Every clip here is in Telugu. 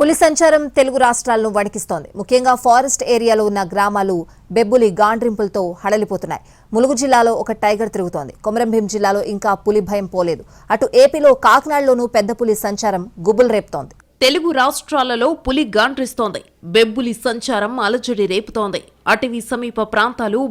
పులి సంచారం తెలుగు రాష్ట్రాలను వణికిస్తోంది. ముఖ్యంగా ఫారెస్ట్ ఏరియాలో ఉన్న గ్రామాలు బెబ్బులి గాండ్రింపులతో హడలిపోతున్నాయి. ములుగు జిల్లాలో ఒక టైగర్ తిరుగుతోంది. కొమరంభీం జిల్లాలో ఇంకా పులి భయం పోలేదు. అటు ఏపీలో కాకినాడలోనూ పెద్ద పులి సంచారం గుబులు రేపుతోంది. తెలుగు రాష్ట్రాలలో పులి గాండ్రిస్తోంది. బెబ్బులి సంచారం అలజడి రేపుతోంది. అటవీ సమీప ప్రాంతాలు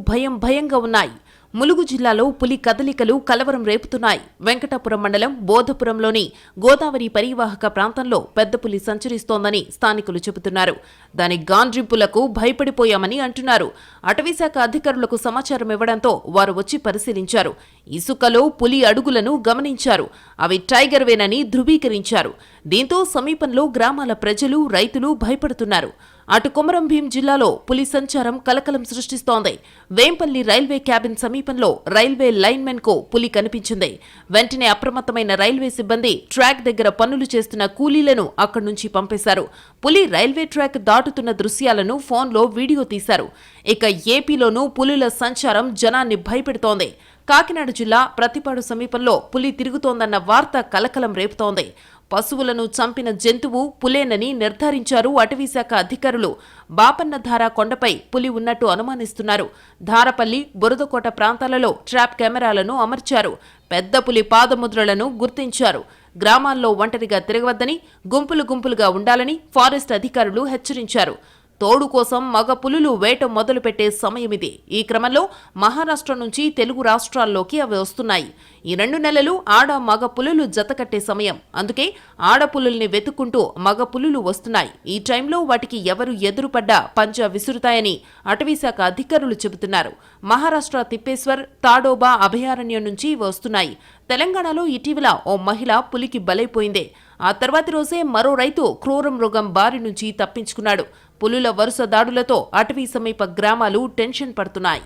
భయంగా ఉన్నాయి. ములుగు జిల్లాలో పులి కదలికలు కలవరం రేపుతున్నాయి. వెంకటాపురం మండలం బోధపురంలోని గోదావరి పరివాహక ప్రాంతంలో పెద్ద పులి సంచరిస్తోందని స్థానికులు చెబుతున్నారు. దాని గాండ్రింపులకు భయపడిపోయామని అంటున్నారు. అటవీశాఖ అధికారులకు సమాచారం ఇవ్వడంతో వారు వచ్చి పరిశీలించారు. ఇసుకలో పులి అడుగులను గమనించారు. అవి టైగర్వేనని ధృవీకరించారు. దీంతో సమీపంలో గ్రామాల ప్రజలు, రైతులు భయపడుతున్నారు. అటు కొమరంభీం జిల్లాలో పులి సంచారం కలకలం సృష్టిస్తోంది. వేంపల్లి రైల్వే క్యాబిన్ సమీపంలో రైల్వే లైన్మెన్ కు పులి కనిపించింది. వెంటనే అప్రమత్తమైన రైల్వే సిబ్బంది ట్రాక్ దగ్గర పనులు చేస్తున్న కూలీలను అక్కడి నుంచి పంపేశారు. పులి రైల్వే ట్రాక్ దాటుతున్న దృశ్యాలను ఫోన్లో వీడియో తీశారు. ఇక ఏపీలోనూ పులుల సంచారం జనాన్ని భయపెడుతోంది. కాకినాడ జిల్లా ప్రతిపాడు సమీపంలో పులి తిరుగుతోందన్న వార్త కలకలం రేపుతోంది. పశువులను చంపిన జంతువు పులేనని నిర్ధారించారు అటవీశాఖ అధికారులు. బాపన్నధార కొండపై పులి ఉన్నట్టు అనుమానిస్తున్నారు. ధారపల్లి, బురదకోట ప్రాంతాలలో ట్రాప్ కెమెరాలను అమర్చారు. పెద్ద పులి పాదముద్రలను గుర్తించారు. గ్రామాల్లో ఒంటరిగా తిరగవద్దని, గుంపులుగా ఉండాలని ఫారెస్ట్ అధికారులు హెచ్చరించారు. తోడు కోసం మగ పులులు వేట మొదలుపెట్టే సమయమిది. ఈ క్రమంలో మహారాష్ట్ర నుంచి తెలుగు రాష్ట్రాల్లోకి అవి వస్తున్నాయి. ఈ 2 నెలలు ఆడ మగ పులులు జతకట్టే సమయం. అందుకే ఆడపులుల్ని వెతుక్కుంటూ మగ పులులు వస్తున్నాయి. ఈ టైంలో వాటికి ఎవరు ఎదురుపడ్డా పంజా విసురుతాయని అటవీశాఖ అధికారులు చెబుతున్నారు. మహారాష్ట్ర తిప్పేశ్వర్, తాడోబా అభయారణ్యం నుంచి వస్తున్నాయి. తెలంగాణలో ఇటీవల ఓ మహిళ పులికి బలైపోయింది. ఆ తర్వాతి రోజే మరో రైతు క్రూర మృగం బారి నుంచి తప్పించుకున్నాడు. పులుల వరుస దాడులతో అటవీ సమీప గ్రామాలు టెన్షన్ పడుతున్నాయి.